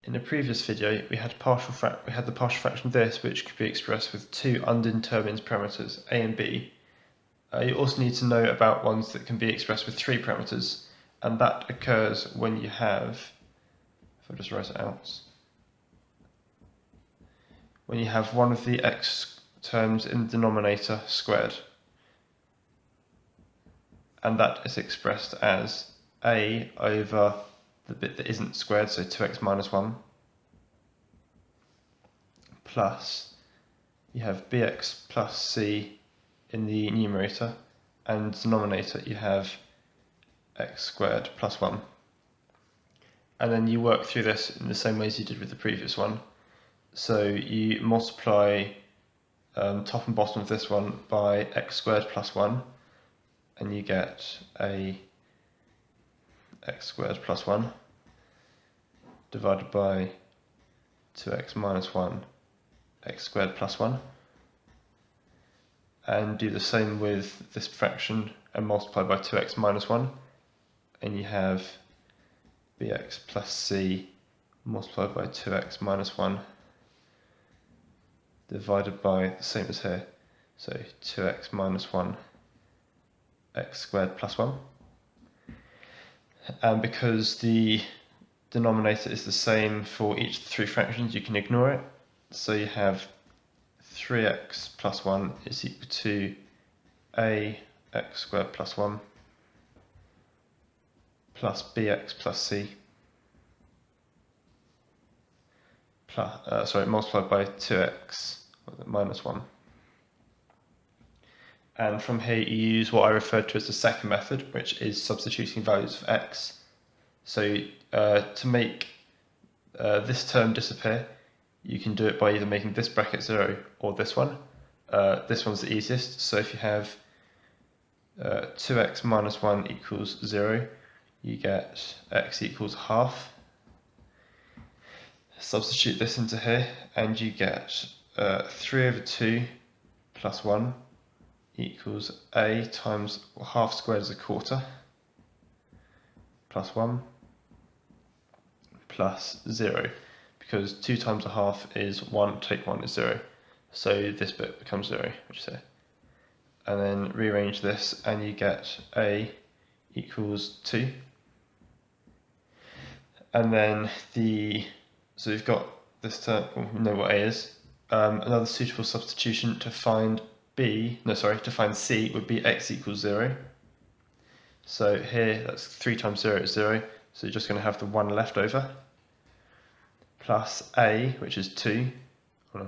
In the previous video, we had the partial fraction of this, which could be expressed with two undetermined parameters, a and b. You also need to know about ones that can be expressed with three parameters, and that occurs when you have, if I just write it out, when you have one of the x terms in the denominator squared, and that is expressed as a over the bit that isn't squared, so 2x minus 1, plus you have bx plus c in the numerator, and denominator you have x squared plus 1. And then you work through this in the same way as you did with the previous one. So you multiply top and bottom of this one by x squared plus 1, and you get a x squared plus 1 divided by 2x minus 1 x squared plus 1, and do the same with this fraction and multiply by 2x minus 1, and you have bx plus c multiplied by 2x minus 1 divided by the same as here, so 2x minus 1 x squared plus 1. And because the denominator is the same for each of the three fractions, you can ignore it. So you have 3x plus 1 is equal to a x squared plus 1 plus bx plus c plus, multiplied by 2x minus 1. And from here you use what I referred to as the second method, which is substituting values of x. So to make this term disappear, you can do it by either making this bracket 0 or this one. This one's the easiest, so if you have 2x minus 1 equals 0, you get x equals half. Substitute this into here, and you get 3 over 2 plus 1 equals a times half squared is a quarter plus 1 plus 0, because 2 times a half is 1, take 1 is 0, so this bit becomes 0, which is here. And then rearrange this and you get a equals 2. And then so you've got this term, we know what a is. Another suitable substitution to find to find c would be x equals 0. So here, that's 3 times 0 is 0, so you're just going to have the 1 left over, plus a, which is 2, 1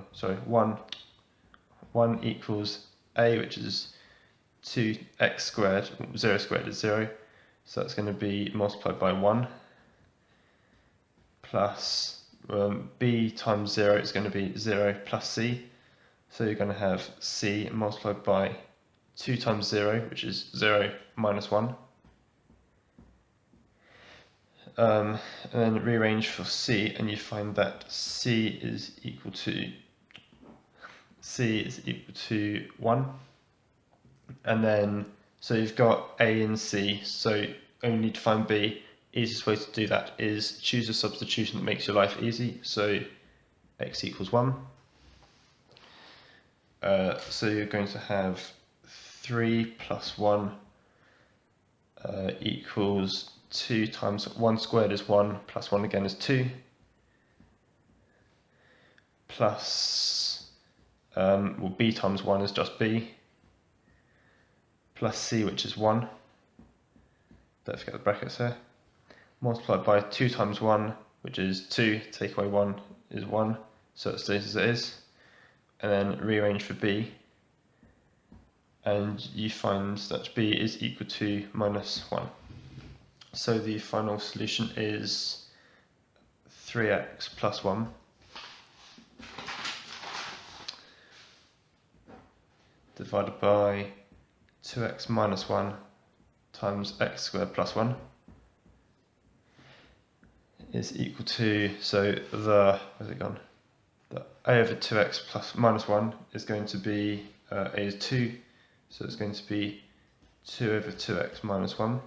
equals a, which is 2x squared, 0 squared is 0, so that's going to be multiplied by 1, plus b times 0 is going to be 0 plus c, so you're going to have c multiplied by 2 times 0, which is 0 minus 1. And then rearrange for c, and you find that c is equal to 1. And then, so you've got a and c, so only need to find b. Easiest way to do that is choose a substitution that makes your life easy, so x equals 1. So you're going to have 3 plus 1 equals 2 times 1 squared is 1, plus 1 again is 2, plus, b times 1 is just b, plus c, which is 1, don't forget the brackets here, multiplied by 2 times 1, which is 2, take away 1 is 1, so it stays as it is, and then rearrange for b, and you find that b is equal to minus 1. So the final solution is 3x plus 1 divided by 2x minus 1 times x squared plus 1 is equal to, where's it gone? The a over 2x plus minus 1 is going to be, a is 2, so it's going to be 2 over 2x minus 1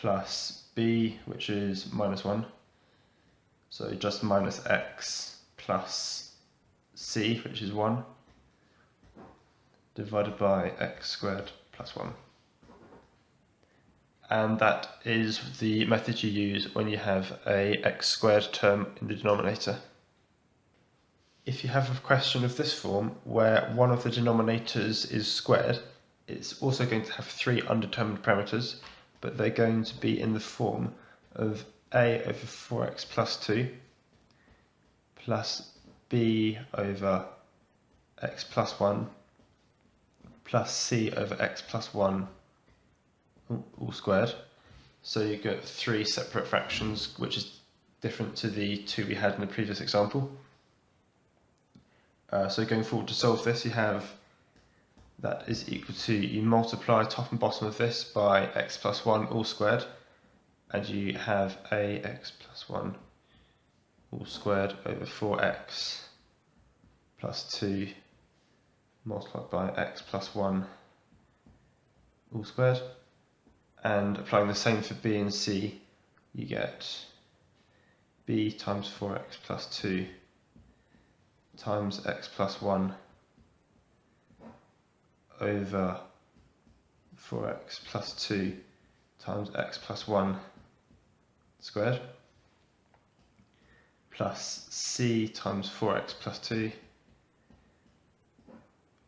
plus b, which is minus 1, so just minus x plus c, which is 1, divided by x squared plus 1. And that is the method you use when you have a x squared term in the denominator. If you have a question of this form where one of the denominators is squared, it's also going to have 3 undetermined parameters, but they're going to be in the form of a over 4x plus 2 plus b over x plus 1 plus c over x plus 1 all squared. So you get 3 separate fractions, which is different to the 2 we had in the previous example. So going forward to solve this, you have that is equal to, you multiply top and bottom of this by x plus 1 all squared, and you have ax plus 1 all squared over 4x plus 2 multiplied by x plus 1 all squared. And applying the same for b and c, you get b times 4x plus 2 times x plus 1 over 4x plus 2 times x plus 1 squared, plus c times 4x plus 2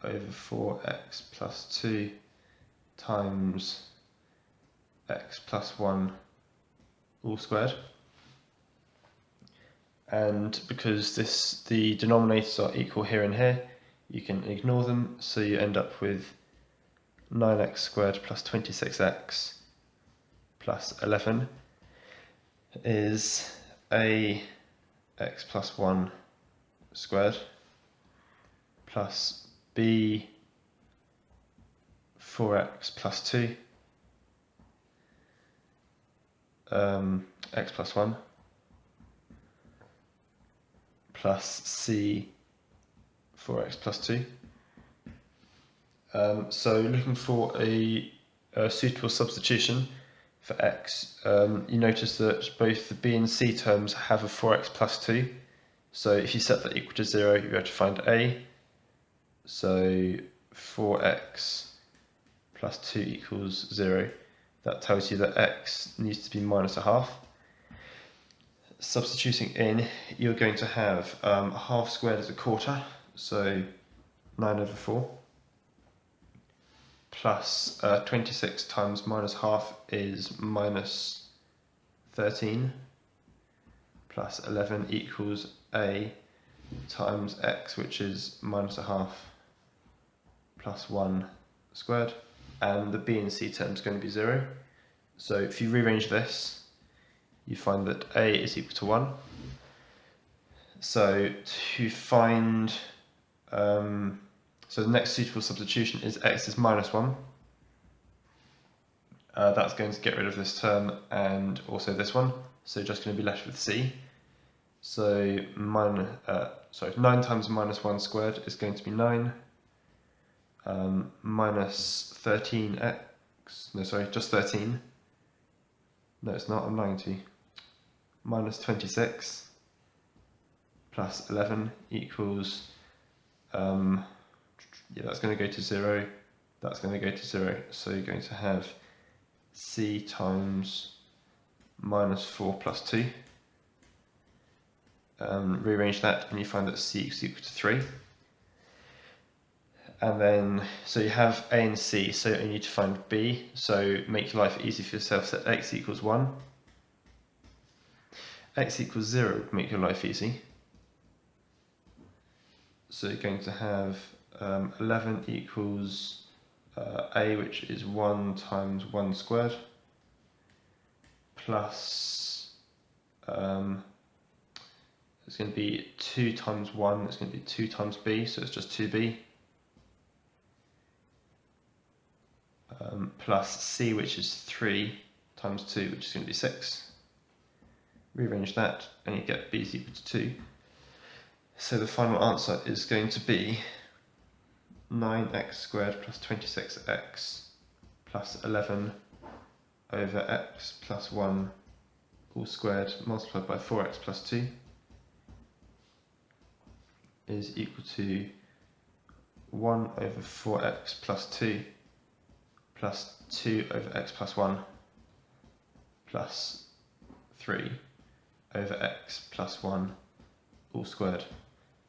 over 4x plus 2 times x plus 1 all squared. And because the denominators are equal here and here, you can ignore them, so you end up with 9x squared plus 26x plus 11 is a x plus 1 squared plus b 4x plus 2 x plus 1 plus c 4x plus 2. So looking for a suitable substitution for x, you notice that both the b and c terms have a 4x plus 2. So if you set that equal to 0, you have to find a. So 4x plus 2 equals 0. That tells you that x needs to be minus a half. Substituting in, you're going to have a half squared as a quarter, so 9 over 4, plus 26 times minus half is minus 13, plus 11 equals a times x, which is minus a half, plus 1 squared, and the b and c term is going to be 0. So if you rearrange this, you find that a is equal to 1. So to find, so the next suitable substitution is x is minus 1. That's going to get rid of this term and also this one, so just going to be left with c. So 9 times minus 1 squared is going to be 9. Minus 13x, no sorry, just 13. No, it's not, I'm lying to you. Minus 26 plus 11 equals, that's going to go to 0, that's going to go to 0, so you're going to have c times minus 4 plus 2. Rearrange that and you find that c is equal to 3. And then, so you have a and c, so you need to find b, so make your life easy for yourself, set x equals 1. X equals 0 would make your life easy. So you're going to have 11 equals a, which is 1 times 1 squared, plus it's going to be 2 times 1, it's going to be 2 times b, so it's just 2b. Plus c, which is 3 times 2, which is going to be 6. Rearrange that and you get b is equal to 2. So the final answer is going to be 9x squared plus 26x plus 11 over x plus 1 all squared multiplied by 4x plus 2 is equal to 1 over 4x plus 2 plus 2 over x plus 1 plus 3 over x plus 1 all squared.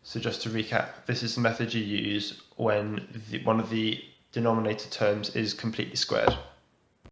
So just to recap, this is the method you use when one of the denominator terms is completely squared.